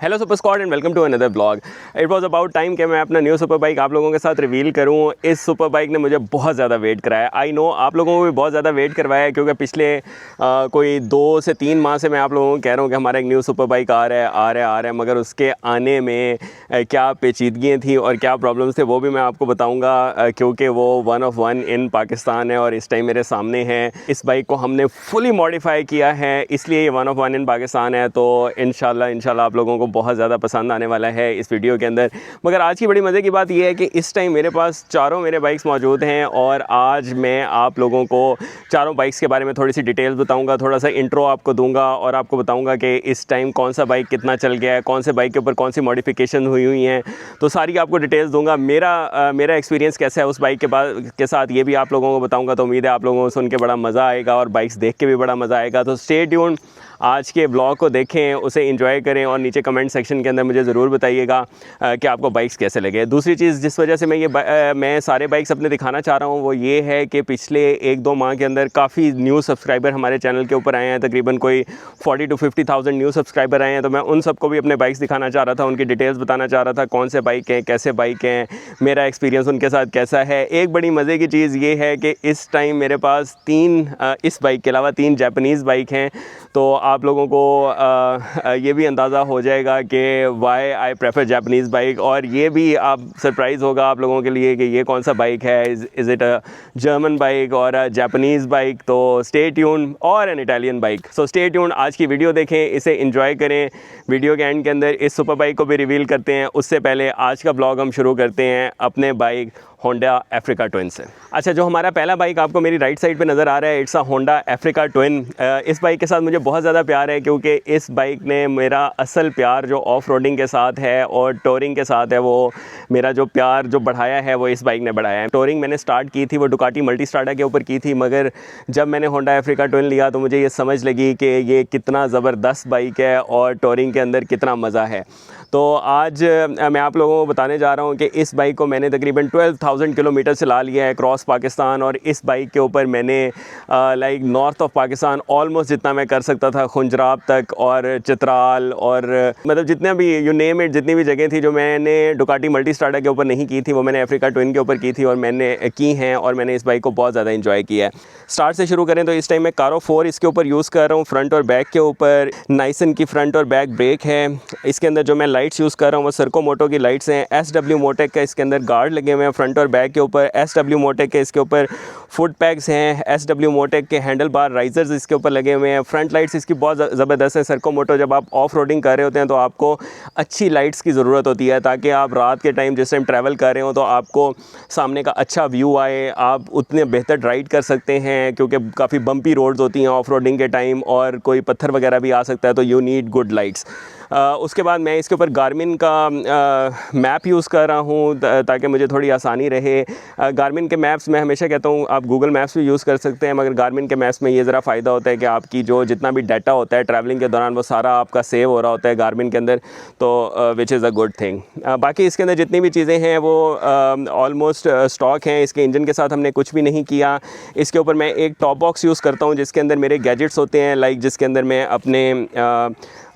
Hello super squad and welcome to another blog. It was about time कि मैं अपना new super bike आप लोगों के साथ रिवील करूं। इस सुपर बाइक ने मुझे बहुत ज़्यादा वेट कराया। आई नो आप लोगों को भी बहुत ज़्यादा वेट करवाया है, क्योंकि पिछले कोई 2 से 3 माह से मैं आप लोगों को कह रहा हूं कि हमारा एक न्यू सुपर बाइक आ रहा है, मगर उसके आने में क्या पेचीदगियाँ थी और क्या प्रॉब्लम्स थे वो भी मैं आपको बताऊँगा, क्योंकि वो 1 ऑफ 1 इन पाकिस्तान है और इस टाइम मेरे सामने है। इस बाइक को हमने फुली मॉडिफाई किया है, इसलिए ये 1 ऑफ 1 इन पाकिस्तान है। तो इंशाल्लाह आप लोगों को बहुत ज़्यादा पसंद आने वाला है इस वीडियो के अंदर। मगर आज की बड़ी मज़े की बात यह है कि इस टाइम मेरे पास चारों मेरे बाइक्स मौजूद हैं और आज मैं आप लोगों को चारों बाइक्स के बारे में थोड़ी सी डिटेल्स बताऊंगा, थोड़ा सा इंट्रो आपको दूंगा और आपको बताऊंगा कि इस टाइम कौन सा बाइक कितना चल गया है, कौन से बाइक के ऊपर कौन सी मॉडिफिकेशन हुई हैं, तो सारी आपको डिटेल्स दूंगा। मेरा एक्सपीरियंस कैसा है उस बाइक के साथ ये भी आप लोगों को बताऊँगा। तो उम्मीद है आप लोगों को सुन के बड़ा मज़ा आएगा और बाइक्स देख के भी बड़ा मज़ा आएगा। तो स्टे ट्यून्ड, आज के ब्लॉग को देखें, उसे एंजॉय करें और नीचे कमेंट सेक्शन के अंदर मुझे ज़रूर बताइएगा कि आपको बाइक्स कैसे लगे। दूसरी चीज़ जिस वजह से मैं सारे बाइक्स अपने दिखाना चाह रहा हूँ वो ये है कि पिछले 1-2 माह के अंदर काफ़ी न्यू सब्सक्राइबर हमारे चैनल के ऊपर आए हैं। तकरीबन कोई 40 to 50,000 न्यू सब्सक्राइबर आए हैं। तो मैं उन सबको भी अपने बाइक्स दिखाना चाह रहा था, उनकी डिटेल्स बताना चाह रहा था, कौन से बाइक हैं, कैसे बाइक हैं, मेरा एक्सपीरियंस उनके साथ कैसा है। एक बड़ी मज़े की चीज़ ये है कि इस टाइम मेरे पास 3 इस बाइक के अलावा 3 जापानीज़ बाइक हैं। तो आप लोगों को ये भी अंदाज़ा हो जाएगा कि why I prefer Japanese bike, और ये भी आप सरप्राइज़ होगा आप लोगों के लिए कि ये कौन सा बाइक है, is it a German bike और अ जापानीज़ बाइक। तो स्टे ट्यून, और an Italian bike. So stay tune, आज की वीडियो देखें, इसे एंजॉय करें। वीडियो के एंड के अंदर इस सुपर बाइक को भी रिवील करते हैं। उससे पहले आज का ब्लॉग हम शुरू करते हैं अपने बाइक होंडा अफ्रीका ट्विन से। अच्छा, जो हमारा पहला बाइक आपको मेरी राइट साइड पे नज़र आ रहा है, it's a Honda Africa twin. इस बाइक के साथ मुझे बहुत ज़्यादा प्यार है, क्योंकि इस बाइक ने मेरा असल प्यार जो ऑफ रोडिंग के साथ है और टोरिंग के साथ है, वो मेरा जो प्यार जो बढ़ाया है वो इस बाइक ने बढ़ाया है। टोरिंग मैंने स्टार्ट की थी वो डुकाटी मल्टी स्ट्राडा के ऊपर की थी, मगर जब मैंने होंडा अफ्रीका ट्विन लिया तो मुझे ये समझ लगी कि ये कितना ज़बरदस्त बाइक है और टोरिंग के अंदर कितना मज़ा है। तो आज मैं आप लोगों को बताने जा रहा हूँ कि इस बाइक को मैंने तकरीबन 12,000 किलोमीटर चला लिया है क्रॉस पाकिस्तान, और इस बाइक के ऊपर मैंने like north of Pakistan almost जितना मैं कर सकता था, खुंजराब तक और चित्राल और मतलब जितने भी यू नेम इट, जितनी भी जगह थी जो मैंने डुकाटी मल्टी स्ट्राडा के ऊपर नहीं की थी वो मैंने अफ्रीका ट्विन के ऊपर की थी और मैंने की हैं, और मैंने इस बाइक को बहुत ज़्यादा इंजॉय किया है। स्टार्ट से शुरू करें तो इस टाइम मैं कारो 4 इसके ऊपर यूज़ कर रहा हूँ। फ्रंट और बैक के ऊपर नाइसन की फ्रंट और बैक ब्रेक है। इसके अंदर जो मैं लाइट्स यूज़ कर रहा हूँ वो सर्को मोटो की लाइट्स हैं। SW मोटेक का इसके अंदर गार्ड लगे हुए हैं फ्रंट और बैक के ऊपर। SW मोटेक के इसके ऊपर फुट पैक्स हैं। SW मोटेक के हैंडल बार राइजर्स इसके ऊपर लगे हुए हैं। फ्रंट लाइट्स इसकी बहुत ज़बरदस्त है। सर्को मोटो जब आप ऑफ रोडिंग कर रहे होते हैं तो आपको अच्छी लाइट्स की ज़रूरत होती है, ताकि आप रात के टाइम जिस टाइम ट्रैवल कर रहे हो तो आपको सामने का अच्छा व्यू आए, आप उतने बेहतर राइड कर सकते हैं, क्योंकि काफ़ी बम्पी रोड्स होती हैं ऑफ रोडिंग के टाइम और कोई पत्थर वगैरह भी आ सकता है, तो यू नीड गुड लाइट्स। उसके बाद मैं इसके ऊपर गार्मिन का मैप यूज़ कर रहा हूँ ताकि मुझे थोड़ी आसानी रहे। गार्मिन के मैप्स मैं हमेशा कहता हूँ आप गूगल मैप्स भी यूज़ कर सकते हैं, मगर गार्मिन के मैप्स में ये ज़रा फ़ायदा होता है कि आपकी जो जितना भी डाटा होता है ट्रैवलिंग के दौरान वो सारा आपका सेव हो रहा होता है गार्मिन के अंदर, तो which is a good thing. बाकी इसके अंदर जितनी भी चीज़ें हैं वो ऑलमोस्ट स्टॉक हैं। इसके इंजन के साथ हमने कुछ भी नहीं किया। इसके ऊपर मैं एक टॉप बॉक्स यूज़ करता हूँ जिसके अंदर मेरे गैजेट्स होते हैं, लाइक जिसके अंदर मैं अपने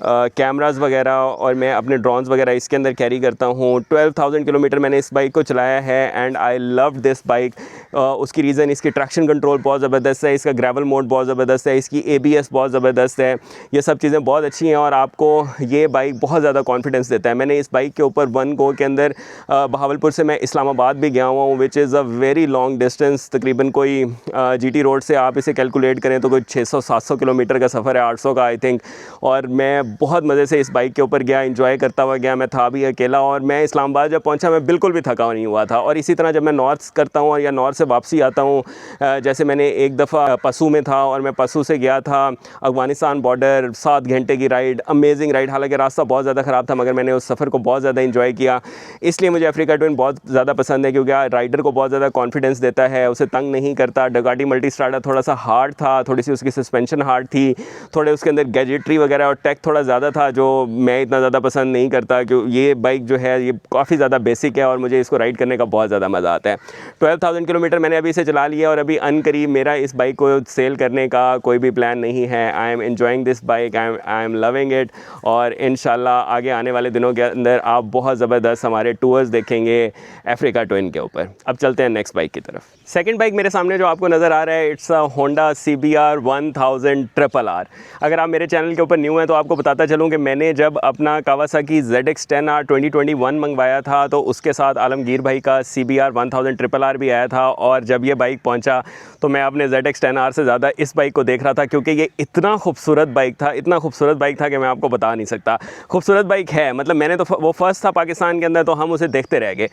कैमराज़ वगैरह और मैं अपने ड्रोन्स वगैरह इसके अंदर कैरी करता हूँ। 12,000 किलोमीटर मैंने इस बाइक को चलाया है and I love this bike. उसकी रीज़न इसकी ट्रैक्शन कंट्रोल बहुत ज़बरदस्त है, इसका ग्रेवल मोड बहुत ज़बरदस्त है, इसकी ABS बहुत ज़बरदस्त है। ये सब चीज़ें बहुत अच्छी हैं और आपको ये बाइक बहुत ज़्यादा कॉन्फिडेंस देता है। मैंने इस बाइक के ऊपर 1 गो के अंदर बहावलपुर से मैं इस्लामाबाद भी गया हुआ हूँ, which is a very long distance. तकरीबन कोई GT रोड से आप इसे कैलकुलेट करें तो कोई 600-700 किलोमीटर का सफ़र है, 800 का आई थिंक। और मैं बहुत मज़े से इस बाइक के ऊपर गया, एंजॉय करता हुआ गया। मैं था भी अकेला और मैं इस्लामाबाद जब पहुंचा मैं बिल्कुल भी थका नहीं हुआ था। और इसी तरह जब मैं नॉर्थ करता हूं या नॉर्थ से वापसी आता हूं, जैसे मैंने एक दफ़ा पसू में था और मैं पसू से गया था अफ़गानिस्तान बॉर्डर, 7 घंटे की राइड, अमेजिंग राइड। हालांकि रास्ता बहुत ज़्यादा ख़राब था मगर मैंने उस सफ़र को बहुत ज़्यादा इंजॉय किया। इसलिए मुझे अफ्रीका ट्विन बहुत ज़्यादा पसंद है, क्योंकि राइडर को बहुत ज़्यादा कॉन्फिडेंस देता है, उसे तंग नहीं करता। डुकाटी मल्टी स्ट्राडा थोड़ा सा हार्ड था, थोड़ी सी उसकी सस्पेंशन हार्ड थी, थोड़े उसके अंदर गैजेट्री वगैरह और टेक थोड़ा ज़्यादा था जो मैं इतना ज़्यादा पसंद नहीं करता, क्योंकि ये बाइक जो है ये काफ़ी ज़्यादा बेसिक है और मुझे इसको राइड करने का बहुत ज़्यादा मज़ा आता है। 12,000 किलोमीटर मैंने अभी से चला लिया और अभी अनकरीब मेरा इस बाइक को सेल करने का कोई भी प्लान नहीं है। I am enjoying this bike, I am loving it, और इंशाल्लाह आगे आने वाले दिनों के अंदर आप बहुत ज़बरदस्त हमारे टूर्स देखेंगे अफ्रीका ट्विन के ऊपर। अब चलते हैं नेक्स्ट बाइक की तरफ। सेकंड बाइक मेरे सामने जो आपको नज़र आ रहा है, it's a Honda CBR 1000 RRR। अगर आप मेरे चैनल के ऊपर न्यू हैं तो आपको बताता चलूँ कि मैंने जब अपना कावासाकी ZX-10R 2021 मंगवाया था तो उसके साथ आलमगीर भाई का CBR 1000 RRR भी आया था, और जब ये बाइक पहुंचा तो मैं अपने ZX-10R से ज़्यादा इस बाइक को देख रहा था, क्योंकि ये इतना खूबसूरत बाइक था, इतना खूबसूरत बाइक था कि मैं आपको बता नहीं सकता। खूबसूरत बाइक है, मतलब मैंने तो वो फर्स्ट था पाकिस्तान के अंदर तो हम उसे देखते रह गए।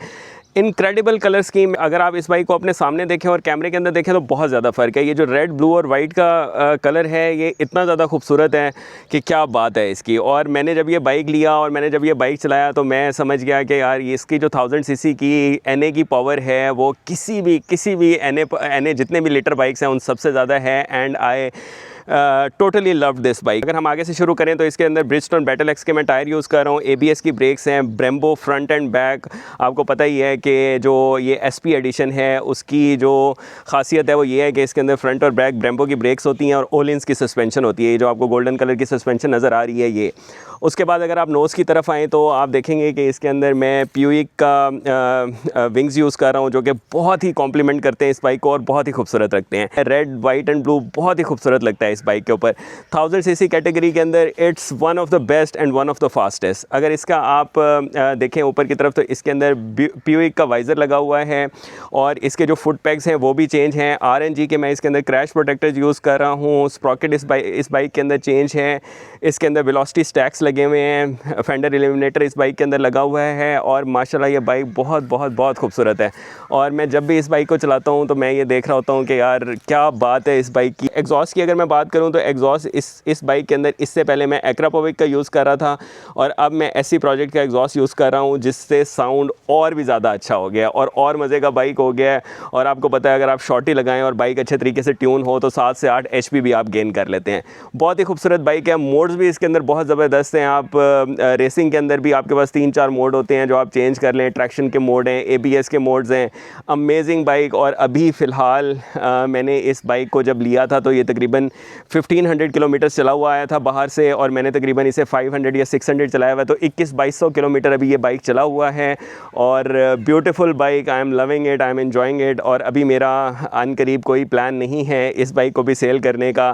इनक्रेडिबल कलर स्कीम, अगर आप इस बाइक को अपने सामने देखें और कैमरे के अंदर देखें तो बहुत ज़्यादा फ़र्क है। ये जो रेड, ब्लू और वाइट का कलर है ये इतना ज़्यादा खूबसूरत है कि क्या बात है इसकी। और मैंने जब ये बाइक लिया और मैंने जब ये बाइक चलाया तो मैं समझ गया कि यार ये इसकी जो 1000 सीसी की NA की पावर है वो किसी भी NA जितने भी लीटर बाइक्स हैं उन सबसे ज़्यादा है। And I totally love this bike. अगर हम आगे से शुरू करें तो इसके अंदर ब्रिजस्टोन बैटल एक्स के मैं टायर यूज़ कर रहा हूँ, ABS की ब्रेक्स हैं, ब्रेम्बो फ्रंट एंड बैक। आपको पता ही है कि जो ये SP एडिशन है उसकी जो खासियत है वो ये है कि इसके अंदर फ्रंट और बैक ब्रेम्बो की ब्रेक्स होती हैं और ओलिन्स की सस्पेंशन होती है। ये जो आपको गोल्डन कलर की सस्पेंशन नज़र आ रही है ये। उसके बाद अगर आप नोज़ की तरफ आएँ तो आप देखेंगे कि इसके अंदर मैं प्यूइक का विंग्स यूज़ कर रहा हूँ, जो कि बहुत ही कॉम्प्लीमेंट करते हैं इस बाइक को और बहुत ही खूबसूरत रखते हैं। रेड, वाइट एंड ब्लू बहुत ही खूबसूरत लगता है इस बाइक के ऊपर। 1000 सीसी कैटेगरी के अंदर it's one of the best and one of the fastest. अगर इसका आप देखें ऊपर की तरफ तो इसके अंदर प्यूइक का वाइज़र लगा हुआ है और इसके जो फुट पैग्स हैं वो भी चेंज हैं। RNG के मैं इसके अंदर क्रैश प्रोटेक्टर्स यूज़ कर रहा हूँ। स्प्रॉकेट इस बाइक के अंदर चेंज है। इसके अंदर वेलोसिटी स्टैक्स लगे हुए हैं। फेंडर एलिमिनेटर इस बाइक के अंदर लगा हुआ है और माशाल्लाह ये बाइक बहुत बहुत बहुत खूबसूरत है। और मैं जब भी इस बाइक को चलाता हूँ तो मैं ये देख रहा होता हूँ कि यार क्या बात है इस बाइक की। एग्जॉस्ट की अगर मैं बात करूँ तो एग्जॉस्ट इस बाइक के अंदर इससे पहले मैं एक्रापोविक का यूज़ कर रहा था और अब मैं SC प्रोजेक्ट का एग्जॉस्ट यूज़ कर रहा हूँ, जिससे साउंड और भी ज़्यादा अच्छा हो गया और मज़े का बाइक हो गया है। और आपको पता है अगर आप शॉर्टी लगाएं और बाइक अच्छे तरीके से ट्यून हो तो 7 से 8 HP भी आप गेन कर लेते हैं। बहुत ही खूबसूरत बाइक है। मोड्स भी इसके अंदर बहुत ज़बरदस्त हैं। आप रेसिंग के अंदर भी आपके पास 3-4 मोड होते हैं जो आप चेंज कर लें। ट्रैक्शन के मोड हैं, ABS के मोड्स हैं। Amazing bike. और अभी फ़िलहाल मैंने इस बाइक को जब लिया था तो ये तकरीबन 1500 किलोमीटर चला हुआ आया था बाहर से और मैंने तकरीबन इसे 500 या 600 चलाया हुआ है। तो 2100-2200 किलोमीटर अभी ये बाइक चला हुआ है और beautiful bike. I am loving it, I am enjoying it. और अभी मेरा अनकरीब कोई प्लान नहीं है इस बाइक को भी सेल करने का।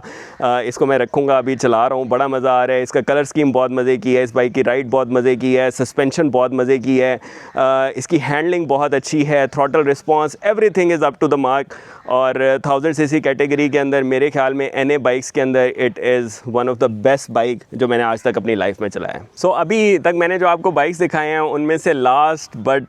इसको मैं रखूँगा, अभी चला रहा हूँ, बड़ा मज़ा आ रहा है। इसका कलर स्कीम बहुत मज़े की है, इस बाइक की राइड बहुत मज़े की है, सस्पेंशन बहुत मज़े की है, इसकी हैंडलिंग बहुत अच्छी है, throttle response everything is up to the mark. और 1000 सीसी कैटेगरी के अंदर मेरे ख्याल में NA बाइक्स के अंदर it is one of the best bike जो मैंने आज तक अपनी लाइफ में चलाया है। सो अभी तक मैंने जो आपको बाइक्स दिखाए हैं उनमें से last but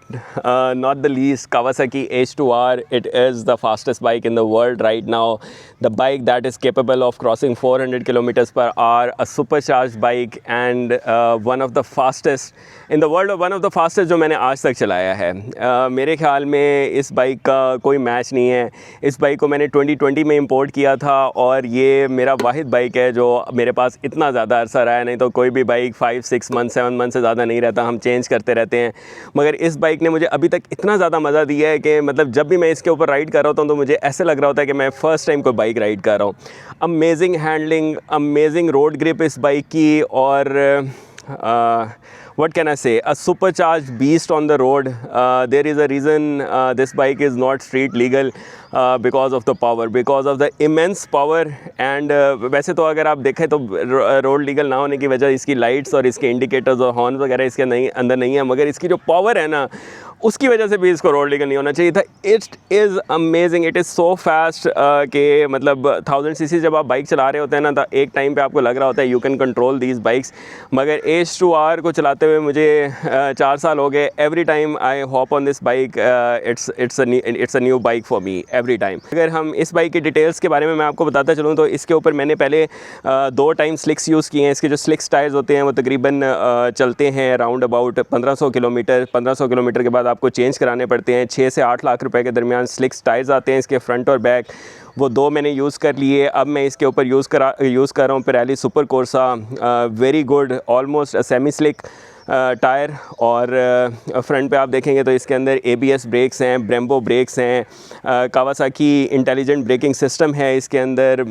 not the least Kawasaki H2R। It is the fastest bike in the world right now, the bike that is capable of crossing 400 kilometres per hour, a supercharge bike and one of the fastest in the world, one of the fastest जो मैंने आज तक चलाया है। मेरे ख्याल में इस बाइक का कोई मैच नहीं है। इस बाइक को मैंने 2020 में इंपोर्ट किया था और ये मेरा वाहिद बाइक है जो मेरे पास इतना ज़्यादा अरसा रहा है। नहीं तो कोई भी बाइक 5-6 मंथ 7 मंथ से ज़्यादा नहीं रहता, हम चेंज करते रहते हैं। मगर इस बाइक ने मुझे अभी तक इतना ज़्यादा मज़ा दिया है कि मतलब जब भी मैं इसके ऊपर राइड कर रहा होता हूँ तो मुझे ऐसे लग रहा होता है कि मैं फ़र्स्ट टाइम कोई बाइक राइड कर रहा हूँ। Amazing handling, amazing road grip इस बाइक की और what can I say, a supercharged beast on the road. There is a reason this bike is not street legal because of the power, because of the immense power. And वैसे तो अगर आप देखें तो road legal ना होने की वजह इसकी लाइट्स और इसके इंडिकेटर्स और हॉर्न वगैरह इसके अंदर नहीं है, मगर इसकी जो पावर है ना उसकी वजह से भी इसको रोड लीगल नहीं होना चाहिए था। It is amazing, it is so fast कि मतलब 1000 सीसी जब आप बाइक चला रहे होते हैं ना तो एक टाइम पे आपको लग रहा होता है you can control these bikes. मगर H2R को चलाते हुए मुझे 4 साल हो गए। Every time I hop on this bike it's a new bike for me every time. अगर हम इस बाइक की डिटेल्स के बारे में मैं आपको बताता चलूँ तो इसके ऊपर मैंने पहले 2 टाइम स्लिक्स यूज़ किए हैं। इसके जो स्लिक्स टायर्स होते हैं वो तकरीबन चलते हैं अराउंड अबाउट 1500 किलोमीटर। 1500 किलोमीटर के बाद आपको चेंज कराने पड़ते हैं। 6 से 8 लाख रुपए के दरमियान स्लिक्स टायर्स आते हैं इसके फ्रंट और बैक, वो 2 मैंने यूज़ कर लिए। अब मैं इसके ऊपर यूज़ कर रहा हूँ Pirelli super Corsa, very good, almost semi slick tyre. और फ्रंट पे आप देखेंगे तो इसके अंदर ABS ब्रेक्स हैं, ब्रेम्बो ब्रेक्स हैं, कावासाकी इंटेलिजेंट ब्रेकिंग सिस्टम है इसके अंदर।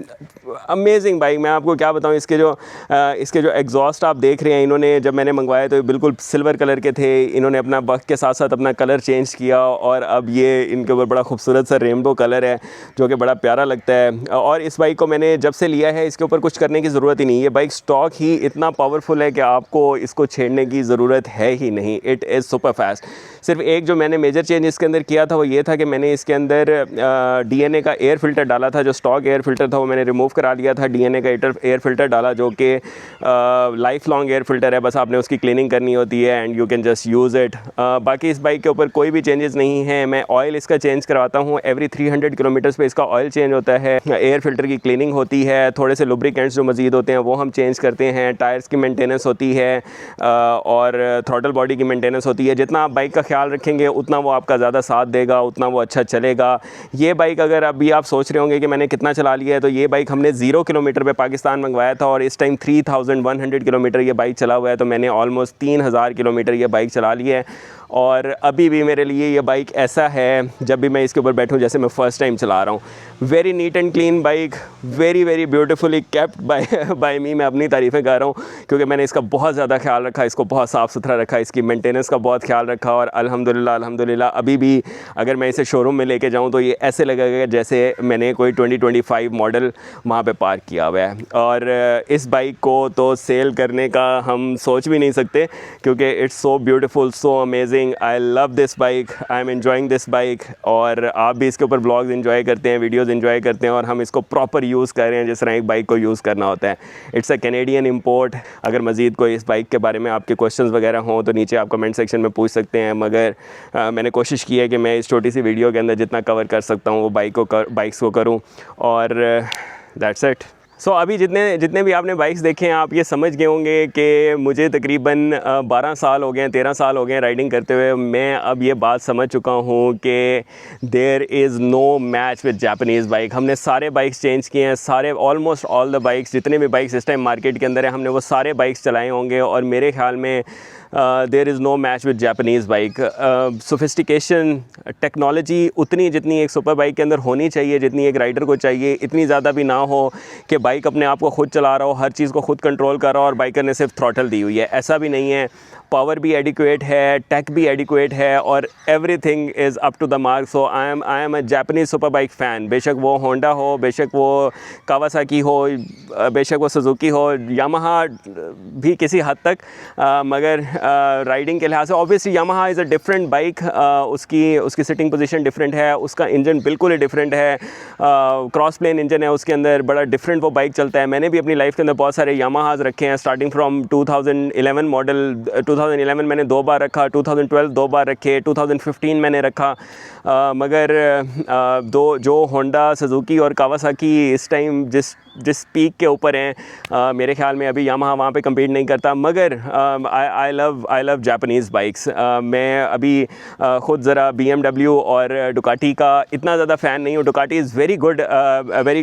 अमेजिंग बाइक, मैं आपको क्या बताऊं। इसके जो एग्जॉस्ट आप देख रहे हैं, इन्होंने जब मैंने मंगवाए तो बिल्कुल सिल्वर कलर के थे, इन्होंने अपना वक्त के साथ साथ अपना कलर चेंज किया और अब ये इनके ऊपर बड़ा खूबसूरत सा रेनबो कलर है जो कि बड़ा प्यारा लगता है। और इस बाइक को मैंने जब से लिया है इसके ऊपर कुछ करने की ज़रूरत ही नहीं। ये बाइक स्टॉक ही इतना पावरफुल है कि आपको इसको छेड़ने की ज़रूरत है ही नहीं। It is super fast. सिर्फ एक जो मैंने मेजर चेंज इसके अंदर किया था वो ये था कि मैंने इसके अंदर DNA का एयर फ़िल्टर डाला था। जो स्टॉक एयर फ़िल्टर था वो मैंने रिमूव करा लिया था, DNA का एयर फ़िल्टर डाला जो कि लाइफ लॉन्ग एयर फ़िल्टर है, बस आपने उसकी क्लीनिंग करनी होती है and you can just use it. बाकी इस बाइक के ऊपर कोई भी चेंजेस नहीं है। मैं ऑयल इसका चेंज करवाता हूँ, एवरी 300 किलोमीटर्स पे इसका ऑयल चेंज होता है, एयर फ़िल्टर की क्लीनिंग होती है, थोड़े से लुब्रिकेंट्स जो मज़ीद होते हैं वो हम चेंज करते हैं, टायर्स की मेंटेनेंस होती है और थ्रॉटल बॉडी की मेंटेनेंस होती है। जितना आप बाइक का ख्याल रखेंगे उतना वो आपका ज़्यादा साथ देगा, उतना वो अच्छा चलेगा। ये बाइक अगर अभी आप सोच रहे होंगे कि मैंने कितना चला लिया है, तो ये बाइक हमने 0 किलोमीटर पे पाकिस्तान मंगवाया था और इस टाइम 3100 किलोमीटर ये बाइक चला हुआ है। तो मैंने ऑलमोस्ट 3000 किलोमीटर ये बाइक चला ली है और अभी भी मेरे लिए ये बाइक ऐसा है जब भी मैं इसके ऊपर बैठूं जैसे मैं फ़र्स्ट टाइम चला रहा हूँ। Very neat and clean bike, very very beautifully kept by me. मैं अपनी तारीफ़ें कर रहा हूँ क्योंकि मैंने इसका बहुत ज़्यादा ख्याल रखा, इसको बहुत साफ़ सुथरा रखा, इसकी मेंटेनेंस का बहुत ख्याल रखा और अल्हम्दुलिल्लाह अभी भी अगर मैं इसे शोरूम में लेके जाऊँ तो ये ऐसे लगेगा जैसे मैंने कोई 2025 मॉडल वहाँ पे पार्क किया हुआ है। और इस बाइक को तो सेल करने का हम सोच भी नहीं सकते क्योंकि it's so beautiful, so amazing. I love this bike, I am enjoying this bike। और आप भी इसके ऊपर ब्लॉग्स एंजॉय करते हैं, वीडियोस एंजॉय करते हैं और हम इसको प्रॉपर यूज़ कर रहे हैं जिस तरह एक बाइक को यूज़ करना होता है। It's a Canadian import. अगर मज़ीद कोई इस बाइक के बारे में आपके क्वेश्चंस वगैरह हों तो नीचे आप कमेंट सेक्शन में पूछ सकते हैं, मगर मैंने कोशिश की है कि मैं इस छोटी सी वीडियो के अंदर जितना कवर कर सकता हूँ वो बाइक्स को करूँ और दैट्स इट। सो अभी जितने भी आपने बाइक्स देखे हैं आप ये समझ गए होंगे कि मुझे तकरीबन 12 साल हो गए हैं, 13 साल हो गए हैं राइडिंग करते हुए। मैं अब ये बात समझ चुका हूँ कि there is no match with Japanese bike. हमने सारे बाइक्स चेंज किए हैं, सारे ऑलमोस्ट ऑल द बाइक्स, जितने भी बाइक्स इस टाइम मार्केट के अंदर है हमने वो सारे बाइक्स चलाए होंगे और मेरे ख्याल में there is no match with Japanese bike. Sophistication, technology उतनी जितनी एक सुपर बाइक के अंदर होनी चाहिए, जितनी एक राइडर को चाहिए, इतनी ज़्यादा भी ना हो कि बाइक अपने आप को खुद चला रहा हो, हर चीज़ को खुद कंट्रोल कर रहा हो और बाइकर ने सिर्फ थ्रॉटल दी हुई है, ऐसा भी नहीं है। पावर भी एडिक्वेट है, टेक भी एडिक्वेट है और everything is up to the mark. So I am a Japanese super bike fan. बेशक वो होंडा हो, बेशक वो कावासाकी हो, बेशक वो सुजुकी हो, यामाहा भी किसी हद तक, मगर राइडिंग के लिहाज से obviously Yamaha is a different bike. उसकी सिटिंग पोजीशन डिफरेंट है, उसका इंजन बिल्कुल ही डिफरेंट है, क्रॉस प्लेन इंजन है उसके अंदर, बड़ा डिफरेंट वो बाइक चलता है। मैंने भी अपनी लाइफ के अंदर बहुत सारे यामाहाज रखे हैं, स्टार्टिंग फ्रॉम 2011 मॉडल। 2011 मैंने 2 बार रखा, 2012 2 बार रखे, 2015 मैंने रखा, मगर जो होंडा, सुजुकी और कावासाकी इस टाइम जिस पीक के ऊपर हैं, मेरे ख्याल में अभी यामाहा वहाँ पे कम्पीट नहीं करता। मगर आई लव जापानीज़ बाइक्स। मैं अभी ख़ुद ज़रा BMW और डुकाटी का इतना ज़्यादा फ़ैन नहीं हूँ। डुकाटी इज़ वेरी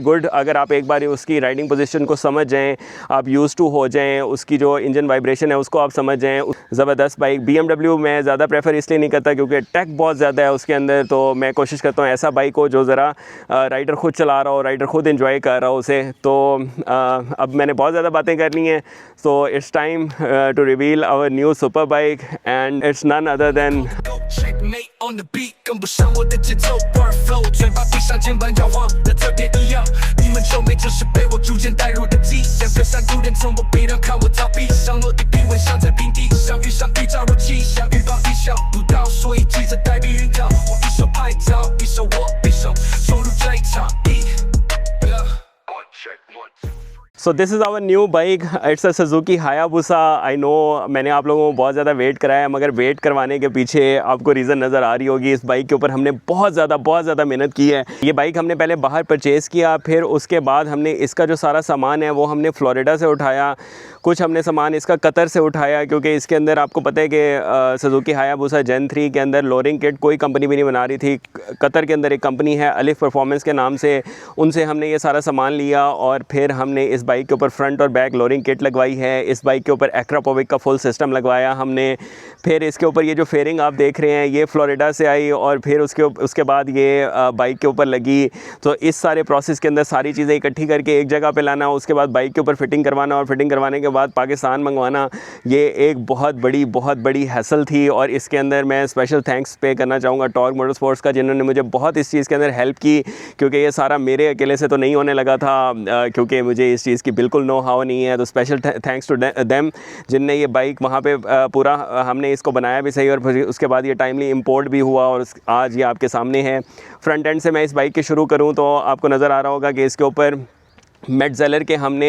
गुड अगर आप एक बार उसकी राइडिंग पोजीशन को समझ जाएँ, आप यूज़ टू हो जाएँ, उसकी जो इंजन वाइब्रेशन है उसको आप समझ जाएँ, ज़बरदस्त बाइक। BMW मैं ज़्यादा प्रेफर इसलिए नहीं करता क्योंकि टेक बहुत ज़्यादा है उसके अंदर, तो मैं कोशिश करता हूँ ऐसा बाइक हो जो ज़रा राइडर ख़ुद चला रहा हो, राइडर ख़ुद एंजॉय कर रहा हो उसे। तो अब मैंने बहुत ज़्यादा बातें कर ली हैं, so it's time to reveal our new super bike and it's none other than so this is our new bike, it's a Suzuki Hayabusa. I know मैंने आप लोगों को बहुत ज़्यादा वेट कराया, मगर वेट करवाने के पीछे आपको रीज़न नज़र आ रही होगी। इस बाइक के ऊपर हमने बहुत ज़्यादा मेहनत की है। ये बाइक हमने पहले बाहर परचेज़ किया, फिर उसके बाद हमने इसका जो सारा सामान है वो हमने फ्लोरिडा से उठाया। कुछ हमने सामान इसका कतर से उठाया, क्योंकि इसके अंदर आपको पता है कि सुजुकी हायाबुसा जेन 3 के अंदर लोरिंग किट कोई कंपनी भी नहीं बना रही थी। कतर के अंदर एक कंपनी है अलिफ परफॉर्मेंस के नाम से, उनसे हमने ये सारा सामान लिया और फिर हमने इस बाइक के ऊपर फ्रंट और बैक लोरिंग किट लगवाई है। इस बाइक के ऊपर एक्रापोविक का फुल सिस्टम लगवाया हमने। फिर इसके ऊपर ये जो फेयरिंग आप देख रहे हैं ये फ्लोरिडा से आई और फिर उसके बाद ये बाइक के ऊपर लगी। तो इस सारे प्रोसेस के अंदर सारी चीज़ें इकट्ठी करके एक जगह पे लाना, उसके बाद बाइक के ऊपर फिटिंग करवाना और फिटिंग करवाने के बाद पाकिस्तान मंगवाना, ये एक बहुत बड़ी हैसल थी। और इसके अंदर मैं स्पेशल थैंक्स पे करना चाहूँगा टॉर्क मोटरस्पोर्ट्स का, जिन्होंने मुझे बहुत इस चीज़ के अंदर हेल्प की, क्योंकि ये सारा मेरे अकेले से तो नहीं होने लगा था, क्योंकि मुझे इस चीज़ की बिल्कुल नो हाउ नहीं है। तो स्पेशल थैंक्स टू देम जिनने ये बाइक वहाँ पे पूरा हमने इसको बनाया भी सही और फिर उसके बाद ये टाइमली इंपोर्ट भी हुआ और आज ये आपके सामने है। फ्रंट एंड से मैं इस बाइक के शुरू करूँ तो आपको नज़र आ रहा होगा कि इसके ऊपर मेटजेलर के हमने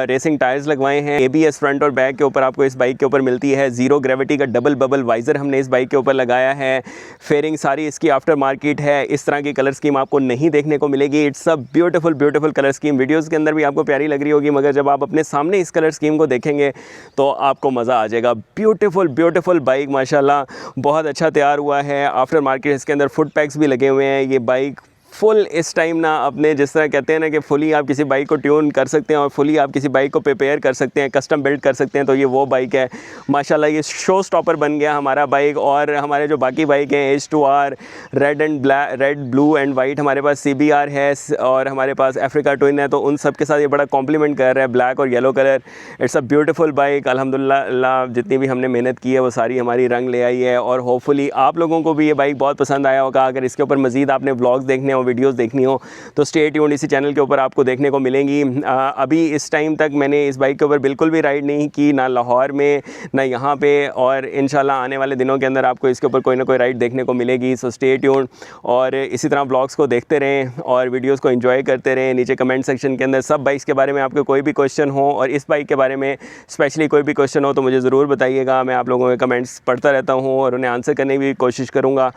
रेसिंग टायर्स लगवाए हैं। एबीएस फ्रंट और बैक के ऊपर आपको इस बाइक के ऊपर मिलती है। ज़ीरो ग्रेविटी का डबल बबल वाइज़र हमने इस बाइक के ऊपर लगाया है। फेयरिंग सारी इसकी आफ्टर मार्केट है। इस तरह की कलर स्कीम आपको नहीं देखने को मिलेगी। It's a beautiful colour scheme. Videos के अंदर भी आपको प्यारी लग रही होगी, मगर जब आप अपने सामने इस कलर स्कीम को देखेंगे तो आपको मज़ा आ जाएगा। ब्यूटीफुल बाइक माशाल्लाह बहुत अच्छा तैयार हुआ है। आफ्टर मार्केट इसके अंदर फुट पैक्स भी लगे हुए हैं। ये बाइक फुल इस टाइम ना अपने जिस तरह कहते हैं ना कि फुली आप किसी बाइक को ट्यून कर सकते हैं और फुली आप किसी बाइक को प्रिपेयर कर सकते हैं, कस्टम बिल्ड कर सकते हैं, तो ये वो बाइक है माशाल्लाह। ये शो स्टॉपर बन गया हमारा बाइक। और हमारे जो बाकी बाइक हैं H2R, red blue and white, हमारे पास CBR है और हमारे पास अफ्रीका ट्विन है, तो उन सब के साथ ये बड़ा कॉम्प्लीमेंट कर रहा है ब्लैक और yellow colour. It's a beautiful bike. अल्हम्दुलिल्लाह जितनी भी हमने मेहनत की है वो सारी हमारी रंग ले आई है और होपफुली आप लोगों को भी ये बाइक बहुत पसंद आया होगा। अगर इसके ऊपर मज़ीद आपने व्लॉग्स देखने हो, वीडियोस देखनी हो, तो स्टे ट्यून्ड इसी चैनल के ऊपर आपको देखने को मिलेंगी। अभी इस टाइम तक मैंने इस बाइक के ऊपर बिल्कुल भी राइड नहीं की, ना लाहौर में ना यहाँ पे, और इंशाल्लाह आने वाले दिनों के अंदर आपको इसके ऊपर कोई ना कोई राइड देखने को मिलेगी। सो स्टे ट्यून्ड और इसी तरह ब्लॉग्स को देखते रहें और वीडियोज़ को एंजॉय करते रहें। नीचे कमेंट सेक्शन के अंदर सब बाइक्स के बारे में आपको कोई भी क्वेश्चन हो और इस बाइक के बारे में स्पेशली कोई भी क्वेश्चन हो तो मुझे ज़रूर बताइएगा। मैं आप लोगों के कमेंट्स पढ़ता रहता हूँ और उन्हें आंसर करने की कोशिश करूँगा।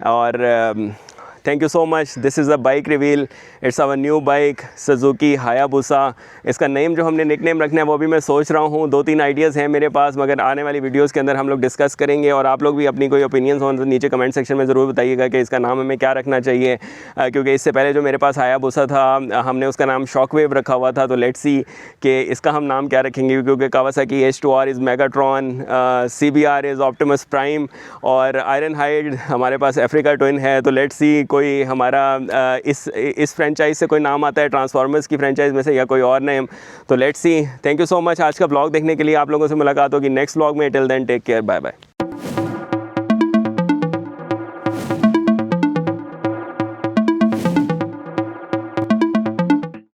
और thank you so much. This is a bike reveal. It's our new bike Suzuki Hayabusa. इसका नेम जो हमने निक नेम रखना है वो भी मैं सोच रहा हूँ। 2-3 आइडियाज़ हैं मेरे पास, मगर आने वाली वीडियोज़ के अंदर हम लोग डिस्कस करेंगे और आप लोग भी अपनी कोई ओपिनियंस हो तो नीचे कमेंट सेक्शन में ज़रूर बताइएगा कि इसका नाम हमें क्या रखना चाहिए, क्योंकि इससे पहले जो मेरे पास हायाबुसा था हमने उसका नाम शॉकवेव रखा हुआ था। तो लेट्स सी कि इसका हम नाम क्या रखेंगे, क्योंकि Kawasaki H2R is Megatron, CBR is Optimus prime और आयरन हाइड हमारे पास अफ्रीका ट्विन है। तो लेट्स सी कोई हमारा इस फ्रेंचाइज से कोई नाम आता है ट्रांसफॉर्मर्स की फ्रेंचाइज में से या कोई और नेम। तो let's see. Thank you so much. आज का ब्लॉग देखने के लिए आप लोगों से मुलाकात होगी नेक्स्ट ब्लॉग में। Till then take care, bye bye.